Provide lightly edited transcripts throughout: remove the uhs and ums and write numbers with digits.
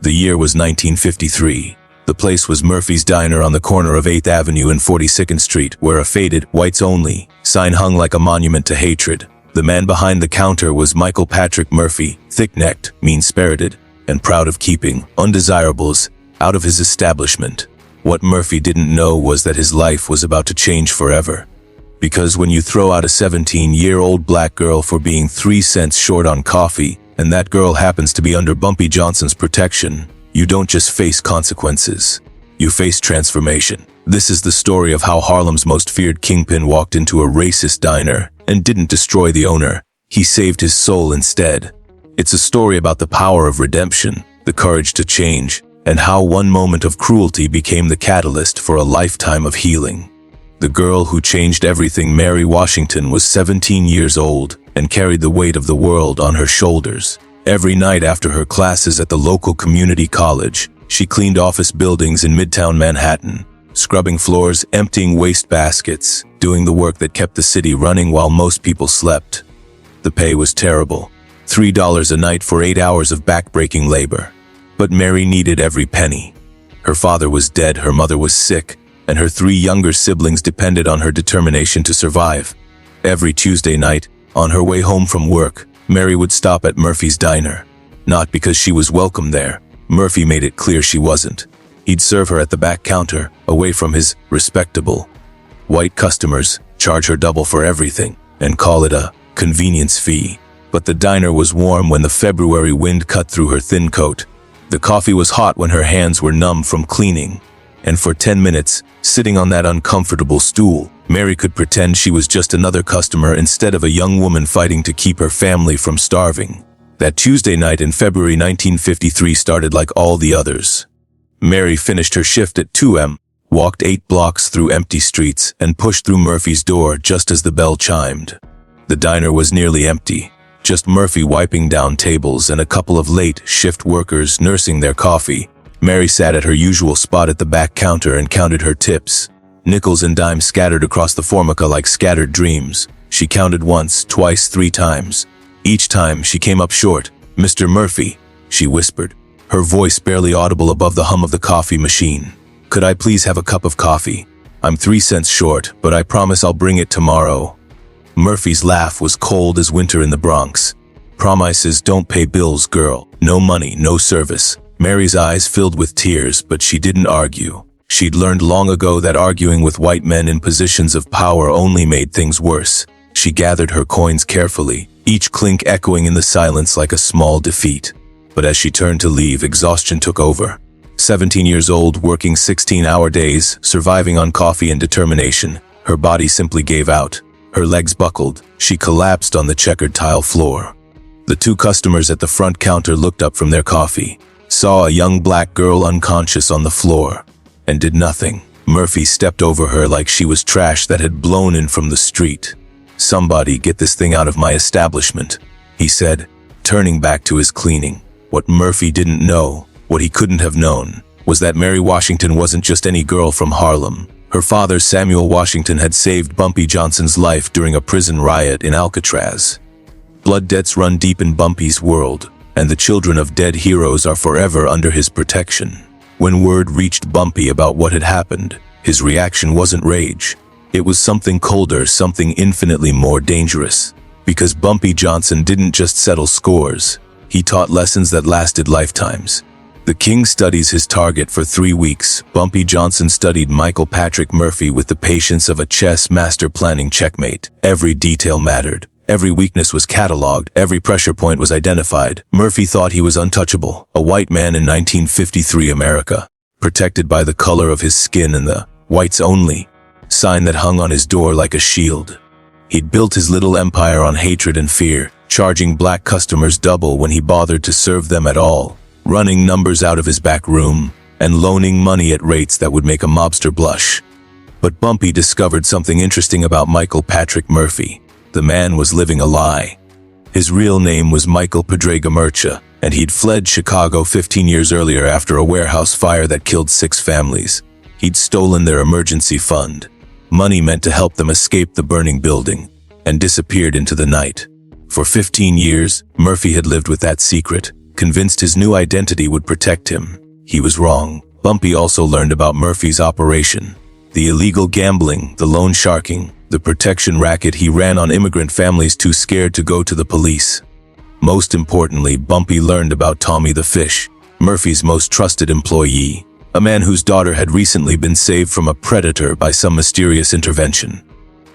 The year was 1953. The place was Murphy's Diner on the corner of 8th Avenue and 42nd Street, where a faded, "Whites Only" sign hung like a monument to hatred. The man behind the counter was Michael Patrick Murphy, thick-necked, mean-spirited, and proud of keeping undesirables out of his establishment. What Murphy didn't know was that his life was about to change forever. Because when you throw out a 17-year-old black girl for being 3 cents short on coffee, and that girl happens to be under Bumpy Johnson's protection, you don't just face consequences. You face transformation. This is the story of how Harlem's most feared kingpin walked into a racist diner and didn't destroy the owner. He saved his soul instead. It's a story about the power of redemption, the courage to change, and how one moment of cruelty became the catalyst for a lifetime of healing. The girl who changed everything, Mary Washington, was 17 years old and carried the weight of the world on her shoulders. Every night after her classes at the local community college, she cleaned office buildings in Midtown Manhattan, scrubbing floors, emptying waste baskets, doing the work that kept the city running while most people slept. The pay was terrible, $3 a night for 8 hours of back-breaking labor. But Mary needed every penny. Her father was dead, her mother was sick, and her 3 younger siblings depended on her determination to survive. Every Tuesday night, on her way home from work, Mary would stop at Murphy's Diner. Not because she was welcome there. Murphy made it clear she wasn't. He'd serve her at the back counter, away from his respectable white customers, charge her double for everything, and call it a convenience fee. But the diner was warm when the February wind cut through her thin coat. The coffee was hot when her hands were numb from cleaning. And for 10 minutes, sitting on that uncomfortable stool, Mary could pretend she was just another customer instead of a young woman fighting to keep her family from starving. That Tuesday night in February 1953 started like all the others. Mary finished her shift at 2 a.m., walked 8 blocks through empty streets, and pushed through Murphy's door just as the bell chimed. The diner was nearly empty, just Murphy wiping down tables and a couple of late shift workers nursing their coffee. Mary sat at her usual spot at the back counter and counted her tips. Nickels and dimes scattered across the formica like scattered dreams. She counted once, twice, 3 times. Each time she came up short. "Mr. Murphy," she whispered, her voice barely audible above the hum of the coffee machine. "Could I please have a cup of coffee? I'm 3 cents short, but I promise I'll bring it tomorrow." Murphy's laugh was cold as winter in the Bronx. "Promises don't pay bills, girl. No money, no service." Mary's eyes filled with tears, but she didn't argue. She'd learned long ago that arguing with white men in positions of power only made things worse. She gathered her coins carefully, each clink echoing in the silence like a small defeat. But as she turned to leave, exhaustion took over. 17 years old, working 16-hour days, surviving on coffee and determination, her body simply gave out. Her legs buckled. She collapsed on the checkered tile floor. The 2 customers at the front counter looked up from their coffee, saw a young black girl unconscious on the floor, and did nothing. Murphy stepped over her like she was trash that had blown in from the street. "Somebody get this thing out of my establishment," he said, turning back to his cleaning. What Murphy didn't know, what he couldn't have known, was that Mary Washington wasn't just any girl from Harlem. Her father, Samuel Washington, had saved Bumpy Johnson's life during a prison riot in Alcatraz. Blood debts run deep in Bumpy's world, and the children of dead heroes are forever under his protection. When word reached Bumpy about what had happened, his reaction wasn't rage. It was something colder, something infinitely more dangerous. Because Bumpy Johnson didn't just settle scores, he taught lessons that lasted lifetimes. The king studies his target for 3 weeks. Bumpy Johnson studied Michael Patrick Murphy with the patience of a chess master planning checkmate. Every detail mattered. Every weakness was cataloged, every pressure point was identified. Murphy thought he was untouchable, a white man in 1953 America, protected by the color of his skin and the "Whites Only" sign that hung on his door like a shield. He'd built his little empire on hatred and fear, charging black customers double when he bothered to serve them at all, running numbers out of his back room, and loaning money at rates that would make a mobster blush. But Bumpy discovered something interesting about Michael Patrick Murphy. The man was living a lie. His real name was Michael Padraig Murcha, and he'd fled Chicago 15 years earlier after a warehouse fire that killed 6 families. He'd stolen their emergency fund, money meant to help them escape the burning building, and disappeared into the night. For 15 years, Murphy had lived with that secret, convinced his new identity would protect him. He was wrong. Bumpy also learned about Murphy's operation. The illegal gambling, the loan sharking, the protection racket he ran on immigrant families too scared to go to the police. Most importantly, Bumpy learned about Tommy the Fish, Murphy's most trusted employee, a man whose daughter had recently been saved from a predator by some mysterious intervention.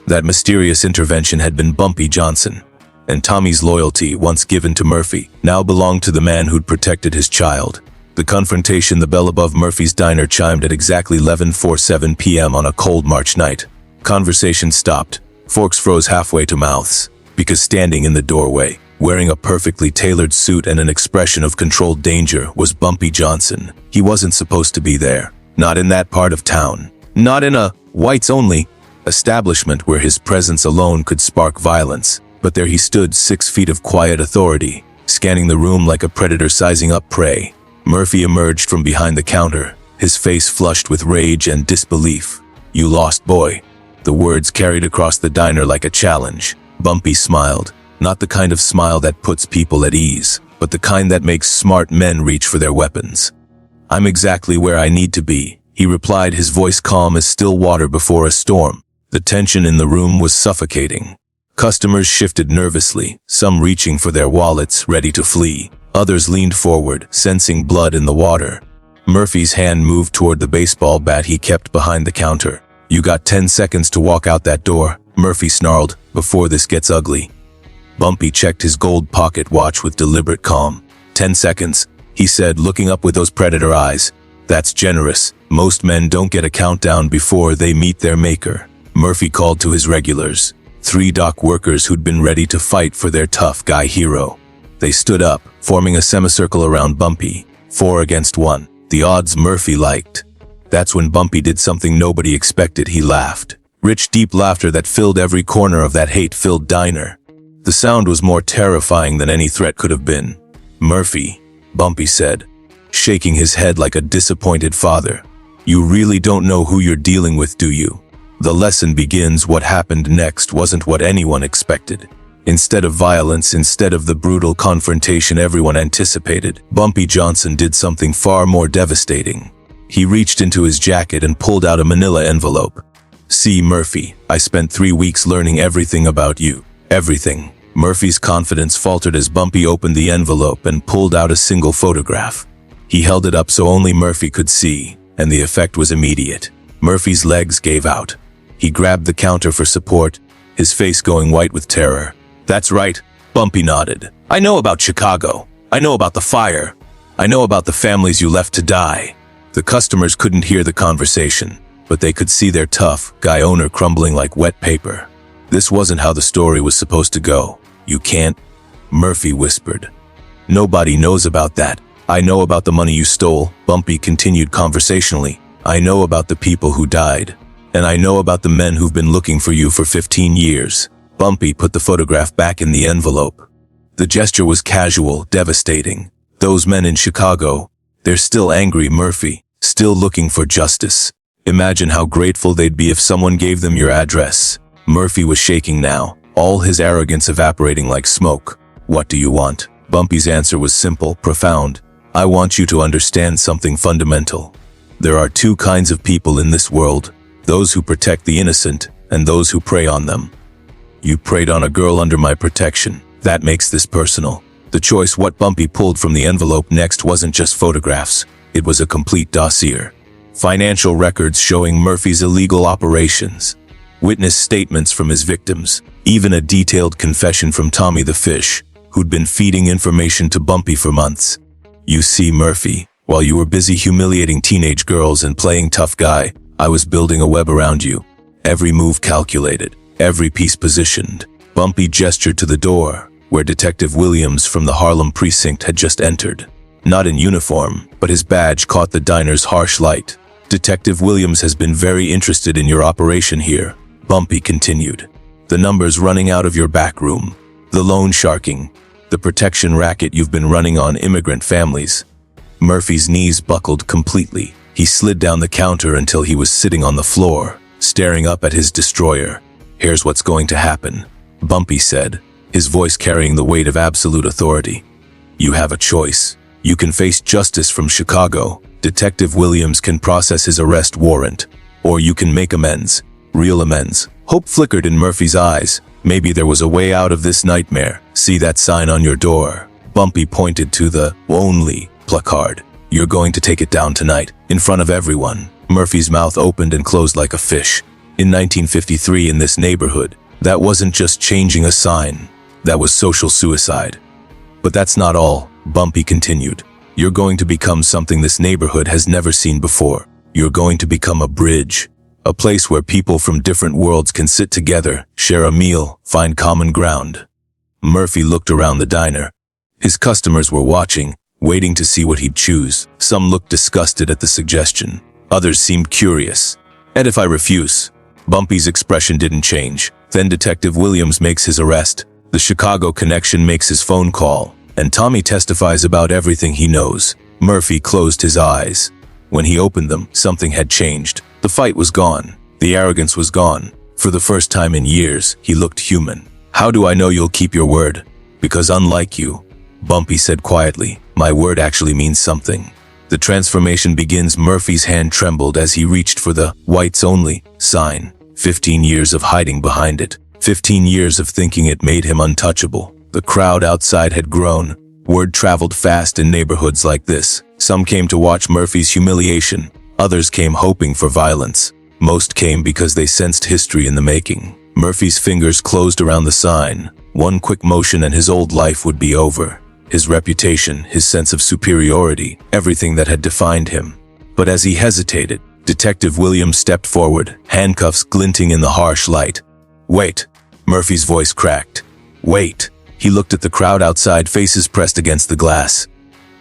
That mysterious intervention had been Bumpy Johnson, and Tommy's loyalty, once given to Murphy, now belonged to the man who'd protected his child. The confrontation, the bell above Murphy's diner chimed at exactly 11:47 p.m. on a cold March night. Conversation stopped. Forks froze halfway to mouths, because standing in the doorway, wearing a perfectly tailored suit and an expression of controlled danger, was Bumpy Johnson. He wasn't supposed to be there. Not in that part of town. Not in a whites-only establishment where his presence alone could spark violence. But there he stood, 6 feet of quiet authority, scanning the room like a predator sizing up prey. Murphy emerged from behind the counter, his face flushed with rage and disbelief. "You lost, boy." The words carried across the diner like a challenge. Bumpy smiled. Not the kind of smile that puts people at ease, but the kind that makes smart men reach for their weapons. "I'm exactly where I need to be," he replied, his voice calm as still water before a storm. The tension in the room was suffocating. Customers shifted nervously, some reaching for their wallets, ready to flee. Others leaned forward, sensing blood in the water. Murphy's hand moved toward the baseball bat he kept behind the counter. "You got 10 seconds to walk out that door," Murphy snarled, "before this gets ugly." Bumpy checked his gold pocket watch with deliberate calm. 10 seconds, he said, looking up with those predator eyes. "That's generous. Most men don't get a countdown before they meet their maker." Murphy called to his regulars, 3 dock workers who'd been ready to fight for their tough guy hero. They stood up, forming a semicircle around Bumpy, 4 against 1, the odds Murphy liked. That's when Bumpy did something nobody expected. He laughed. Rich, deep laughter that filled every corner of that hate-filled diner. The sound was more terrifying than any threat could have been. "Murphy," Bumpy said, shaking his head like a disappointed father, "you really don't know who you're dealing with, do you?" The lesson begins. What happened next wasn't what anyone expected. Instead of violence, instead of the brutal confrontation everyone anticipated, Bumpy Johnson did something far more devastating. He reached into his jacket and pulled out a manila envelope. "See, Murphy, I spent 3 weeks learning everything about you. Everything." Murphy's confidence faltered as Bumpy opened the envelope and pulled out a single photograph. He held it up so only Murphy could see, and the effect was immediate. Murphy's legs gave out. He grabbed the counter for support, his face going white with terror. "That's right," Bumpy nodded. "I know about Chicago. I know about the fire. I know about the families you left to die." The customers couldn't hear the conversation, but they could see their tough guy owner crumbling like wet paper. This wasn't how the story was supposed to go. "You can't," Murphy whispered. "Nobody knows about that. I know about the money you stole," Bumpy continued conversationally. "I know about the people who died. And I know about the men who've been looking for you for 15 years. Bumpy put the photograph back in the envelope. The gesture was casual, devastating. "Those men in Chicago, they're still angry, Murphy, still looking for justice. Imagine how grateful they'd be if someone gave them your address." Murphy was shaking now, all his arrogance evaporating like smoke. "What do you want?" Bumpy's answer was simple, profound. "I want you to understand something fundamental. There are 2 kinds of people in this world, those who protect the innocent and those who prey on them. You preyed on a girl under my protection. That makes this personal." The choice what Bumpy pulled from the envelope next wasn't just photographs. It was a complete dossier. Financial records showing Murphy's illegal operations, witness statements from his victims, even a detailed confession from Tommy the Fish, who'd been feeding information to Bumpy for months. "You see, Murphy, while you were busy humiliating teenage girls and playing tough guy, I was building a web around you. Every move calculated, every piece positioned." Bumpy gestured to the door, where Detective Williams from the Harlem precinct had just entered. Not in uniform, but his badge caught the diner's harsh light. "Detective Williams has been very interested in your operation here," Bumpy continued. "The numbers running out of your back room, the loan sharking, the protection racket you've been running on immigrant families." Murphy's knees buckled completely. He slid down the counter until he was sitting on the floor, staring up at his destroyer. "Here's what's going to happen," Bumpy said, his voice carrying the weight of absolute authority. You have a choice. You can face justice from Chicago. Detective Williams can process his arrest warrant. Or you can make amends. Real amends. Hope flickered in Murphy's eyes. Maybe there was a way out of this nightmare. See that sign on your door? Bumpy pointed to the "Only" placard. You're going to take it down tonight, in front of everyone. Murphy's mouth opened and closed like a fish. In 1953 in this neighborhood, that wasn't just changing a sign. That was social suicide. But that's not all, Bumpy continued. You're going to become something this neighborhood has never seen before. You're going to become a bridge. A place where people from different worlds can sit together, share a meal, find common ground. Murphy looked around the diner. His customers were watching, waiting to see what he'd choose. Some looked disgusted at the suggestion. Others seemed curious. And if I refuse? Bumpy's expression didn't change. Then Detective Williams makes his arrest. The Chicago connection makes his phone call. And Tommy testifies about everything he knows. Murphy closed his eyes. When he opened them, something had changed. The fight was gone. The arrogance was gone. For the first time in years, he looked human. How do I know you'll keep your word? Because unlike you, Bumpy said quietly, my word actually means something. The transformation begins. Murphy's hand trembled as he reached for the "Whites Only" sign. 15 years of hiding behind it. 15 years of thinking it made him untouchable. The crowd outside had grown. Word traveled fast in neighborhoods like this. Some came to watch Murphy's humiliation. Others came hoping for violence. Most came because they sensed history in the making. Murphy's fingers closed around the sign. One quick motion and his old life would be over. His reputation, his sense of superiority, everything that had defined him. But as he hesitated, Detective Williams stepped forward, handcuffs glinting in the harsh light. Wait, Murphy's voice cracked. Wait. He looked at the crowd outside, faces pressed against the glass.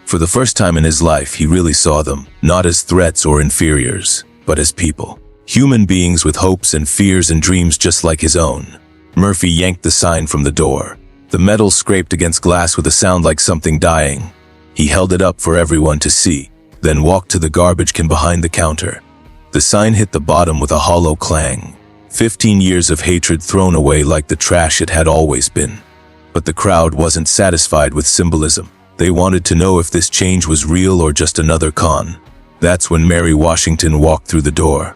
For the first time in his life, he really saw them, not as threats or inferiors, but as people. Human beings with hopes and fears and dreams just like his own. Murphy yanked the sign from the door. The metal scraped against glass with a sound like something dying. He held it up for everyone to see, then walked to the garbage can behind the counter. The sign hit the bottom with a hollow clang. 15 years of hatred thrown away like the trash it had always been. But the crowd wasn't satisfied with symbolism. They wanted to know if this change was real or just another con. That's when Mary Washington walked through the door.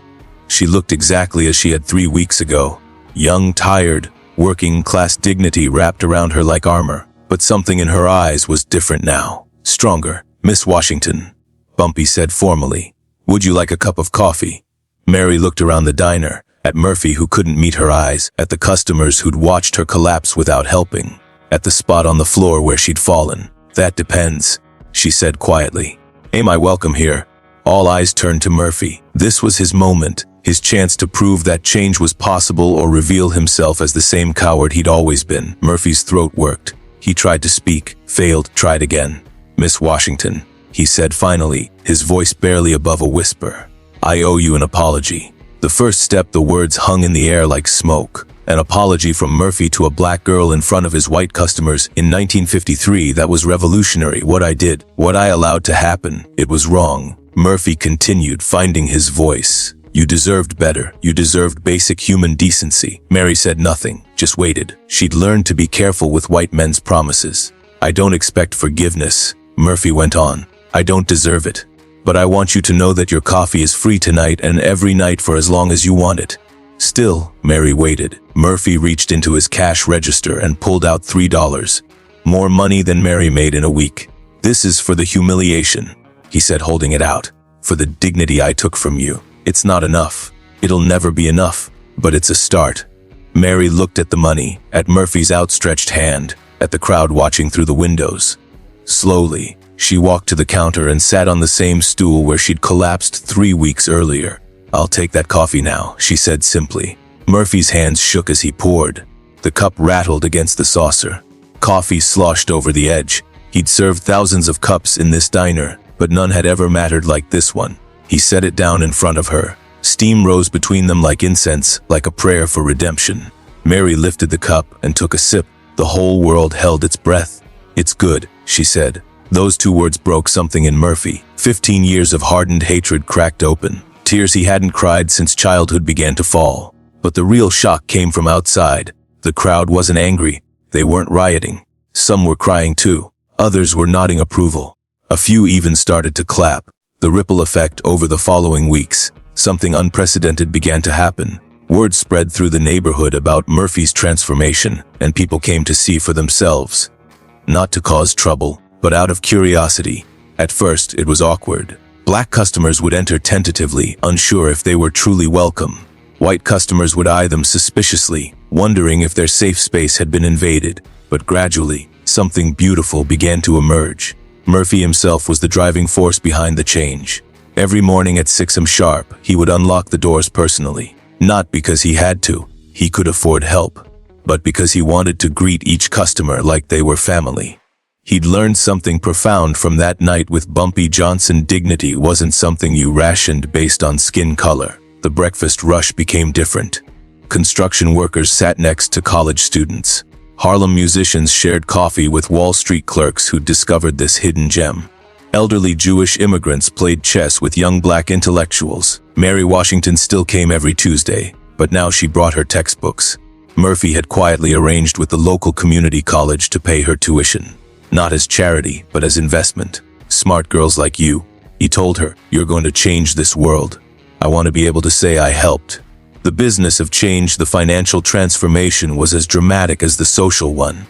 She looked exactly as she had 3 weeks ago. Young, tired, working-class dignity wrapped around her like armor. But something in her eyes was different now. Stronger. Miss Washington, Bumpy said formally. Would you like a cup of coffee? Mary looked around the diner, at Murphy who couldn't meet her eyes, at the customers who'd watched her collapse without helping, at the spot on the floor where she'd fallen. That depends, she said quietly. Am I welcome here? All eyes turned to Murphy. This was his moment, his chance to prove that change was possible or reveal himself as the same coward he'd always been. Murphy's throat worked. He tried to speak, failed, tried again. Miss Washington, he said finally, his voice barely above a whisper. I owe you an apology. The first step, the words hung in the air like smoke. An apology from Murphy to a black girl in front of his white customers. In 1953, that was revolutionary. What I did, what I allowed to happen, it was wrong. Murphy continued, finding his voice. You deserved better. You deserved basic human decency. Mary said nothing, just waited. She'd learned to be careful with white men's promises. I don't expect forgiveness, Murphy went on. I don't deserve it. But I want you to know that your coffee is free tonight and every night for as long as you want it. Still, Mary waited. Murphy reached into his cash register and pulled out $3. More money than Mary made in a week. This is for the humiliation, he said, holding it out. For the dignity I took from you. It's not enough. It'll never be enough, but it's a start. Mary looked at the money, at Murphy's outstretched hand, at the crowd watching through the windows. Slowly, she walked to the counter and sat on the same stool where she'd collapsed 3 weeks earlier. I'll take that coffee now, she said simply. Murphy's hands shook as he poured. The cup rattled against the saucer. Coffee sloshed over the edge. He'd served thousands of cups in this diner, but none had ever mattered like this one. He set it down in front of her. Steam rose between them like incense, like a prayer for redemption. Mary lifted the cup and took a sip. The whole world held its breath. It's good, she said. Those 2 words broke something in Murphy. 15 years of hardened hatred cracked open. Tears he hadn't cried since childhood began to fall. But the real shock came from outside. The crowd wasn't angry. They weren't rioting. Some were crying too. Others were nodding approval. A few even started to clap. The ripple effect over the following weeks. Something unprecedented began to happen. Word spread through the neighborhood about Murphy's transformation, and people came to see for themselves. Not to cause trouble, but out of curiosity. At first, it was awkward. Black customers would enter tentatively, unsure if they were truly welcome. White customers would eye them suspiciously, wondering if their safe space had been invaded. But gradually, something beautiful began to emerge. Murphy himself was the driving force behind the change. Every morning at 6 a.m. sharp, he would unlock the doors personally. Not because he had to, he could afford help, but because he wanted to greet each customer like they were family. He'd learned something profound from that night with Bumpy Johnson. Dignity wasn't something you rationed based on skin color. The breakfast rush became different. Construction workers sat next to college students. Harlem musicians shared coffee with Wall Street clerks who'd discovered this hidden gem. Elderly Jewish immigrants played chess with young black intellectuals. Mary Washington still came every Tuesday, but now she brought her textbooks. Murphy had quietly arranged with the local community college to pay her tuition. Not as charity, but as investment. Smart girls like you, he told her, you're going to change this world. I want to be able to say I helped. The business of change, the financial transformation, was as dramatic as the social one.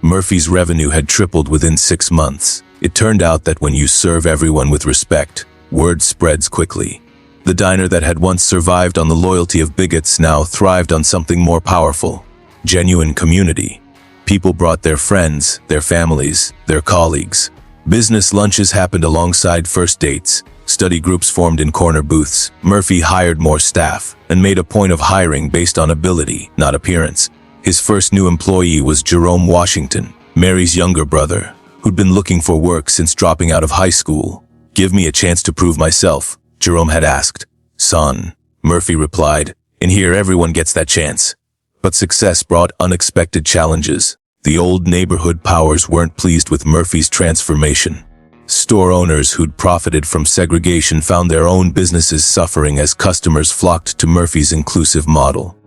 Murphy's revenue had tripled within 6 months. It turned out that when you serve everyone with respect, word spreads quickly. The diner that had once survived on the loyalty of bigots now thrived on something more powerful: genuine community. People brought their friends, their families, their colleagues. Business lunches happened alongside first dates. Study groups formed in corner booths. Murphy hired more staff and made a point of hiring based on ability, not appearance. His first new employee was Jerome Washington, Mary's younger brother, who'd been looking for work since dropping out of high school. Give me a chance to prove myself, Jerome had asked. Son, Murphy replied, in here everyone gets that chance. But success brought unexpected challenges. The old neighborhood powers weren't pleased with Murphy's transformation. Store owners who'd profited from segregation found their own businesses suffering as customers flocked to Murphy's inclusive model.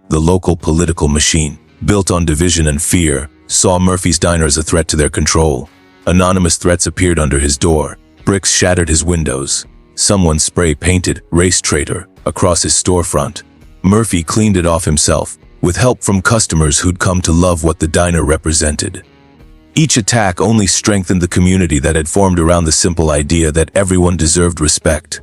The local political machine, built on division and fear, saw Murphy's diner as a threat to their control. Anonymous threats appeared under his door. Bricks shattered his windows. Someone spray-painted "Race Traitor" across his storefront. Murphy cleaned it off himself, with help from customers who'd come to love what the diner represented. Each attack only strengthened the community that had formed around the simple idea that everyone deserved respect.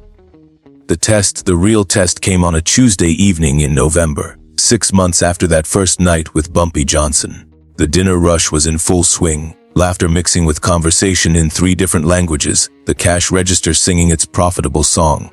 The real test came on a Tuesday evening in November, 6 months after that first night with Bumpy Johnson. The dinner rush was in full swing, laughter mixing with conversation in 3 different languages, the cash register singing its profitable song.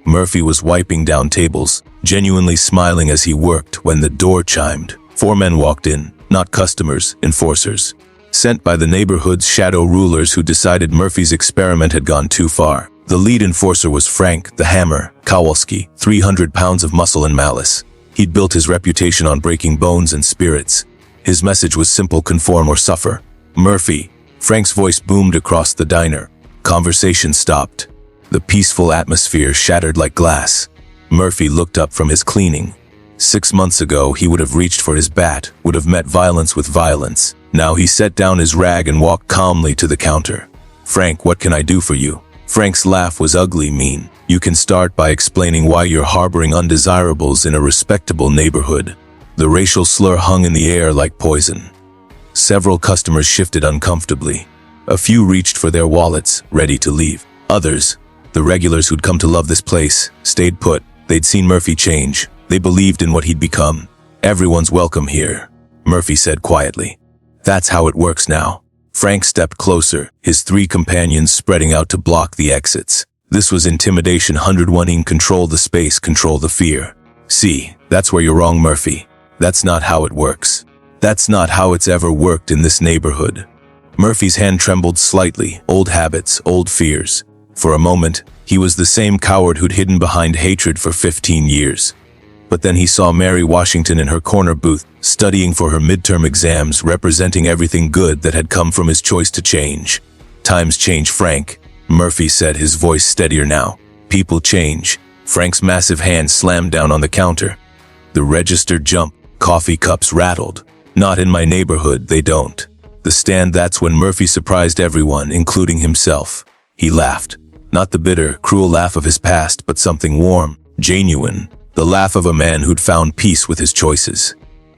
Murphy was wiping down tables, genuinely smiling as he worked when the door chimed. 4 men walked in, not customers, enforcers. Sent by the neighborhood's shadow rulers who decided Murphy's experiment had gone too far. The lead enforcer was Frank, the Hammer, Kowalski, 300 pounds of muscle and malice. He'd built his reputation on breaking bones and spirits. His message was simple: conform or suffer. Murphy. Frank's voice boomed across the diner. Conversation stopped. The peaceful atmosphere shattered like glass. Murphy looked up from his cleaning. 6 months ago, he would have reached for his bat, would have met violence with violence. Now he set down his rag and walked calmly to the counter. Frank, what can I do for you? Frank's laugh was ugly, mean. You can start by explaining why you're harboring undesirables in a respectable neighborhood. The racial slur hung in the air like poison. Several customers shifted uncomfortably. A few reached for their wallets, ready to leave. Others, the regulars who'd come to love this place, stayed put. They'd seen Murphy change. They believed in what he'd become. Everyone's welcome here, Murphy said quietly. That's how it works now. Frank stepped closer, his 3 companions spreading out to block the exits. This was intimidation 101. Control the space, control the fear. See, that's where you're wrong, Murphy. That's not how it works. That's not how it's ever worked in this neighborhood. Murphy's hand trembled slightly. Old habits, old fears. For a moment, he was the same coward who'd hidden behind hatred for 15 years. But then he saw Mary Washington in her corner booth, studying for her midterm exams, representing everything good that had come from his choice to change. Times change, Frank, Murphy said, his voice steadier now. People change. Frank's massive hand slammed down on the counter. The register jumped. Coffee cups rattled. Not in my neighborhood, they don't. The stand. That's when Murphy surprised everyone, including himself. He laughed. Not the bitter, cruel laugh of his past, but something warm, genuine. The laugh of a man who'd found peace with his choices.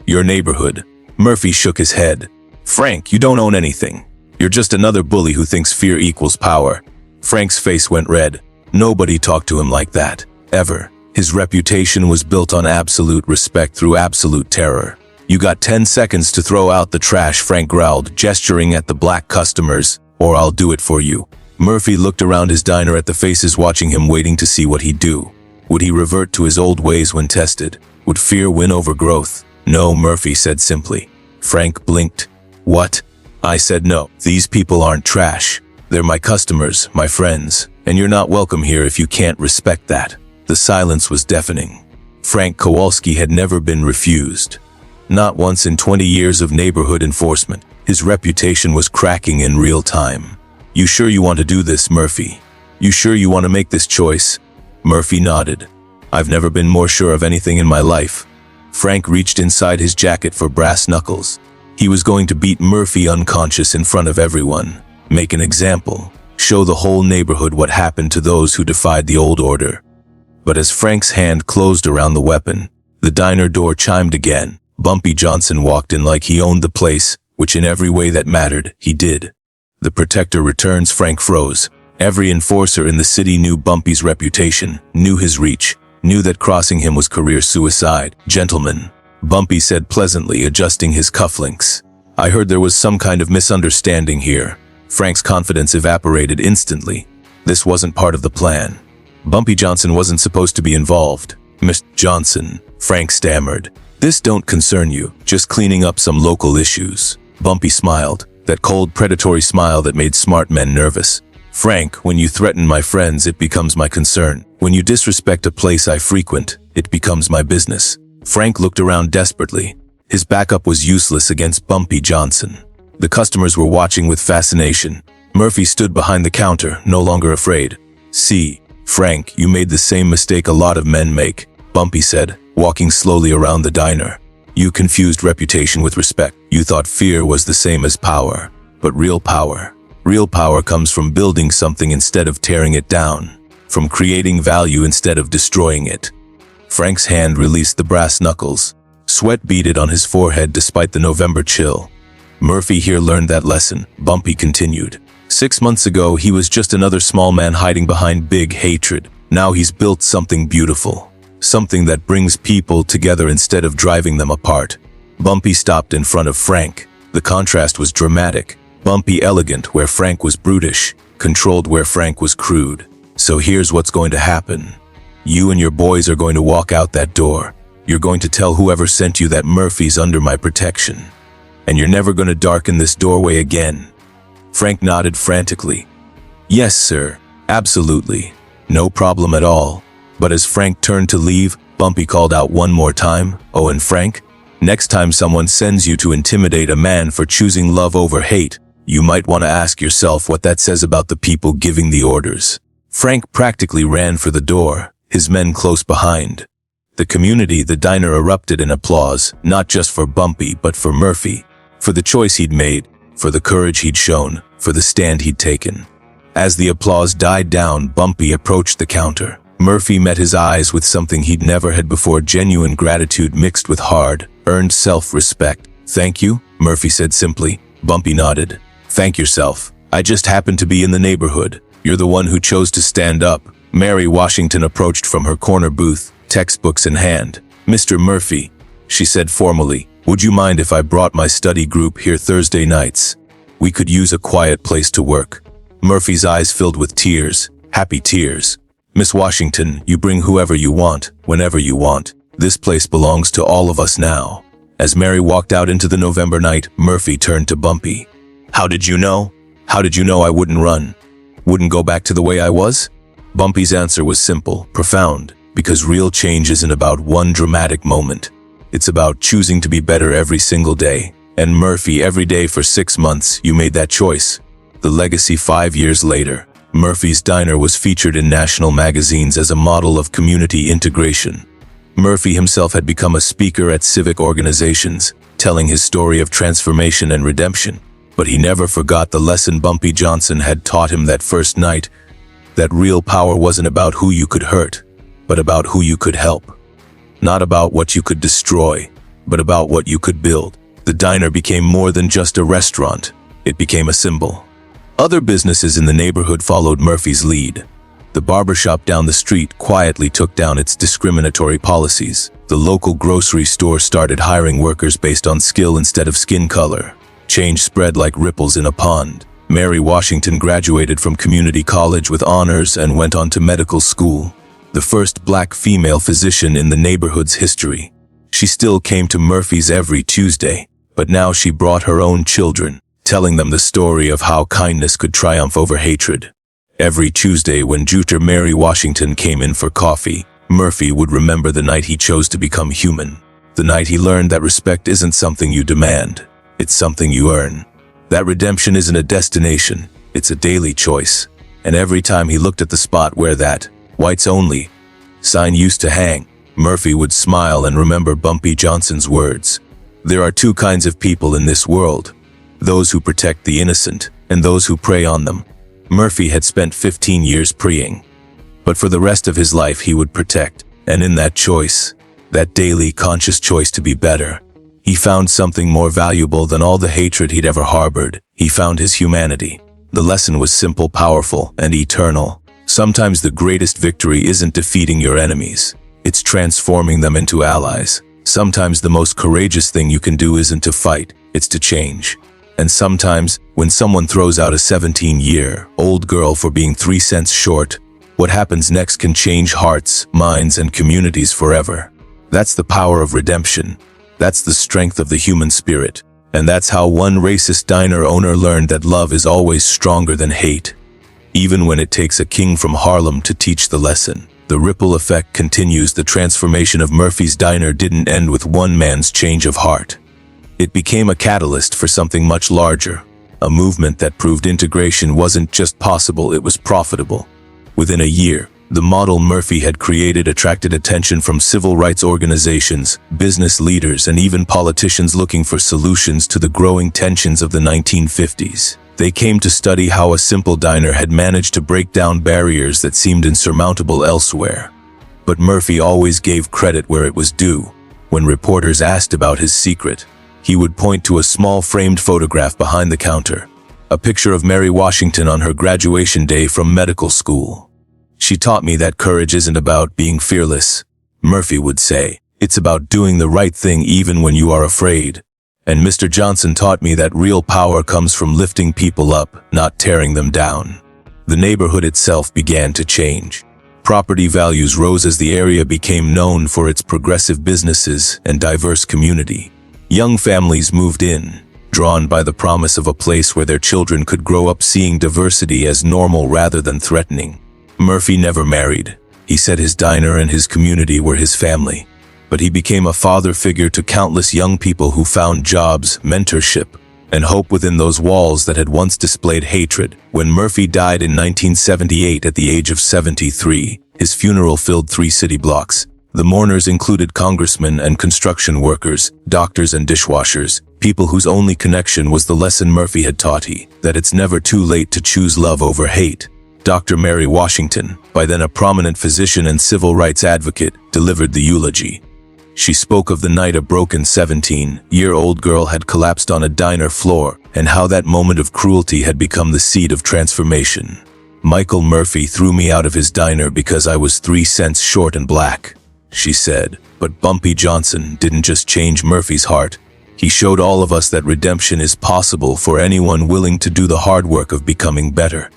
Your neighborhood. Murphy shook his head. Frank, you don't own anything. You're just another bully who thinks fear equals power. Frank's face went red. Nobody talked to him like that, ever. His reputation was built on absolute respect through absolute terror. You got 10 seconds to throw out the trash, Frank growled, gesturing at the black customers, or I'll do it for you. Murphy looked around his diner at the faces watching him, waiting to see what he'd do. Would he revert to his old ways when tested? Would fear win over growth? No, Murphy said simply. Frank blinked. What? I said no. These people aren't trash. They're my customers, my friends, and you're not welcome here if you can't respect that. The silence was deafening. Frank Kowalski had never been refused. Not once in 20 years of neighborhood enforcement. His reputation was cracking in real time. You sure you want to do this, Murphy? You sure you want to make this choice? Murphy nodded. I've never been more sure of anything in my life. Frank reached inside his jacket for brass knuckles. He was going to beat Murphy unconscious in front of everyone. Make an example. Show the whole neighborhood what happened to those who defied the old order. But as Frank's hand closed around the weapon, the diner door chimed again. Bumpy Johnson walked in like he owned the place, which in every way that mattered, he did. The protector returns. Frank froze. Every enforcer in the city knew Bumpy's reputation, knew his reach, knew that crossing him was career suicide. Gentlemen, Bumpy said pleasantly, adjusting his cufflinks. I heard there was some kind of misunderstanding here. Frank's confidence evaporated instantly. This wasn't part of the plan. Bumpy Johnson wasn't supposed to be involved. Miss Johnson, Frank stammered. This don't concern you, just cleaning up some local issues. Bumpy smiled, that cold predatory smile that made smart men nervous. Frank, when you threaten my friends, it becomes my concern. When you disrespect a place I frequent, it becomes my business. Frank looked around desperately. His backup was useless against Bumpy Johnson. The customers were watching with fascination. Murphy stood behind the counter, no longer afraid. See, Frank, you made the same mistake a lot of men make, Bumpy said, walking slowly around the diner. You confused reputation with respect. You thought fear was the same as power. But real power comes from building something instead of tearing it down, from creating value instead of destroying it. Frank's hand released the brass knuckles. Sweat beaded on his forehead despite the November chill. Murphy here learned that lesson, Bumpy continued. 6 months ago, he was just another small man hiding behind big hatred. Now he's built something beautiful. Something that brings people together instead of driving them apart. Bumpy stopped in front of Frank. The contrast was dramatic. Bumpy elegant where Frank was brutish, controlled where Frank was crude. So here's what's going to happen. You and your boys are going to walk out that door. You're going to tell whoever sent you that Murphy's under my protection. And you're never going to darken this doorway again. Frank nodded frantically. Yes, sir. Absolutely. No problem at all. But as Frank turned to leave, Bumpy called out one more time, "Oh, and Frank, next time someone sends you to intimidate a man for choosing love over hate, you might want to ask yourself what that says about the people giving the orders." Frank practically ran for the door, his men close behind. The community, the diner erupted in applause, not just for Bumpy, but for Murphy, for the choice he'd made, for the courage he'd shown, for the stand he'd taken. As the applause died down, Bumpy approached the counter. Murphy met his eyes with something he'd never had before, genuine gratitude mixed with hard, earned self-respect. Thank you, Murphy said simply. Bumpy nodded. Thank yourself. I just happened to be in the neighborhood. You're the one who chose to stand up. Mary Washington approached from her corner booth, textbooks in hand. Mr. Murphy, she said formally, would you mind if I brought my study group here Thursday nights? We could use a quiet place to work. Murphy's eyes filled with tears, happy tears. Miss Washington, you bring whoever you want, whenever you want. This place belongs to all of us now. As Mary walked out into the November night, Murphy turned to Bumpy. How did you know? How did you know I wouldn't run? Wouldn't go back to the way I was? Bumpy's answer was simple, profound, because real change isn't about one dramatic moment. It's about choosing to be better every single day. And Murphy, every day for 6 months, you made that choice. The legacy 5 years later. Murphy's Diner was featured in national magazines as a model of community integration. Murphy himself had become a speaker at civic organizations, telling his story of transformation and redemption. But he never forgot the lesson Bumpy Johnson had taught him that first night, that real power wasn't about who you could hurt, but about who you could help. Not about what you could destroy, but about what you could build. The diner became more than just a restaurant. It became a symbol. Other businesses in the neighborhood followed Murphy's lead. The barbershop down the street quietly took down its discriminatory policies. The local grocery store started hiring workers based on skill instead of skin color. Change spread like ripples in a pond. Mary Washington graduated from community college with honors and went on to medical school, the first black female physician in the neighborhood's history. She still came to Murphy's every Tuesday, but now she brought her own children, telling them the story of how kindness could triumph over hatred. Every Tuesday when Juter Mary Washington came in for coffee, Murphy would remember the night he chose to become human. The night he learned that respect isn't something you demand, it's something you earn. That redemption isn't a destination, it's a daily choice. And every time he looked at the spot where that "whites only" sign used to hang, Murphy would smile and remember Bumpy Johnson's words. There are two kinds of people in this world: those who protect the innocent and those who prey on them. Murphy had spent 15 years preying, but for the rest of his life he would protect. And in that choice, that daily conscious choice to be better, he found something more valuable than all the hatred he'd ever harbored. He found his humanity. The lesson was simple, powerful, and eternal. Sometimes the greatest victory isn't defeating your enemies, it's transforming them into allies. Sometimes the most courageous thing you can do isn't to fight, it's to change. And sometimes, when someone throws out a 17-year-old girl for being 3 cents short, what happens next can change hearts, minds, and communities forever. That's the power of redemption. That's the strength of the human spirit. And that's how one racist diner owner learned that love is always stronger than hate. Even when it takes a king from Harlem to teach the lesson, the ripple effect continues. The transformation of Murphy's Diner didn't end with one man's change of heart. It became a catalyst for something much larger, a movement that proved integration wasn't just possible, it was profitable. Within a year, the model Murphy had created attracted attention from civil rights organizations, business leaders, and even politicians looking for solutions to the growing tensions of the 1950s. They came to study how a simple diner had managed to break down barriers that seemed insurmountable elsewhere. But Murphy always gave credit where it was due. When reporters asked about his secret, he would point to a small framed photograph behind the counter, a picture of Mary Washington on her graduation day from medical school. "She taught me that courage isn't about being fearless," Murphy would say. "It's about doing the right thing even when you are afraid. And Mr. Johnson taught me that real power comes from lifting people up, not tearing them down." The neighborhood itself began to change. Property values rose as the area became known for its progressive businesses and diverse community. Young families moved in, drawn by the promise of a place where their children could grow up seeing diversity as normal rather than threatening. Murphy never married. He said his diner and his community were his family. But he became a father figure to countless young people who found jobs, mentorship, and hope within those walls that had once displayed hatred. When Murphy died in 1978 at the age of 73, his funeral filled 3 city blocks. The mourners included congressmen and construction workers, doctors and dishwashers, people whose only connection was the lesson Murphy had taught that it's never too late to choose love over hate. Dr. Mary Washington, by then a prominent physician and civil rights advocate, delivered the eulogy. She spoke of the night a broken 17-year-old girl had collapsed on a diner floor and how that moment of cruelty had become the seed of transformation. "Michael Murphy threw me out of his diner because I was 3 cents short and black," she said. But Bumpy Johnson didn't just change Murphy's heart. He showed all of us that redemption is possible for anyone willing to do the hard work of becoming better.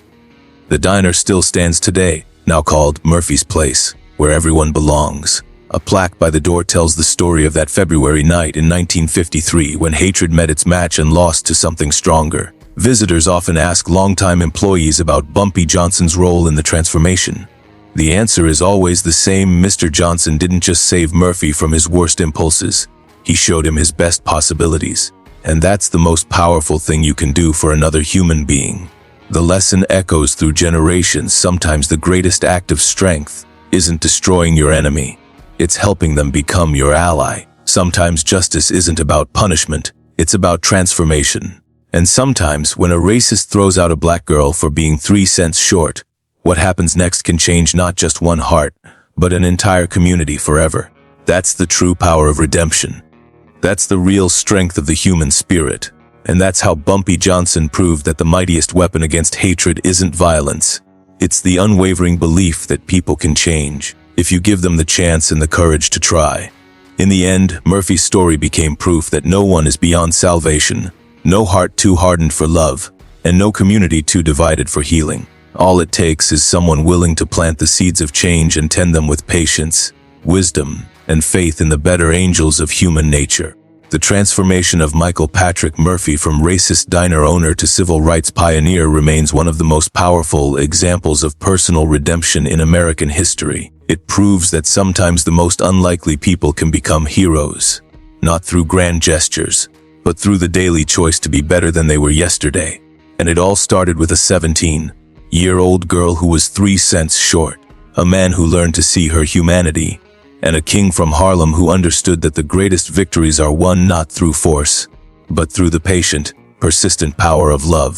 The diner still stands today, now called Murphy's Place, where everyone belongs. A plaque by the door tells the story of that February night in 1953 when hatred met its match and lost to something stronger. Visitors often ask longtime employees about Bumpy Johnson's role in the transformation. The answer is always the same: Mr. Johnson didn't just save Murphy from his worst impulses, he showed him his best possibilities. And that's the most powerful thing you can do for another human being. The lesson echoes through generations. Sometimes the greatest act of strength isn't destroying your enemy, it's helping them become your ally. Sometimes justice isn't about punishment, it's about transformation. And sometimes, when a racist throws out a black girl for being 3 cents short, what happens next can change not just one heart, but an entire community forever. That's the true power of redemption. That's the real strength of the human spirit. And that's how Bumpy Johnson proved that the mightiest weapon against hatred isn't violence. It's the unwavering belief that people can change, if you give them the chance and the courage to try. In the end, Murphy's story became proof that no one is beyond salvation, no heart too hardened for love, and no community too divided for healing. All it takes is someone willing to plant the seeds of change and tend them with patience, wisdom, and faith in the better angels of human nature. The transformation of Michael Patrick Murphy from racist diner owner to civil rights pioneer remains one of the most powerful examples of personal redemption in American history. It proves that sometimes the most unlikely people can become heroes, not through grand gestures, but through the daily choice to be better than they were yesterday. And it all started with a 17-year-old girl who was 3 cents short, a man who learned to see her humanity, and a king from Harlem who understood that the greatest victories are won not through force, but through the patient, persistent power of love.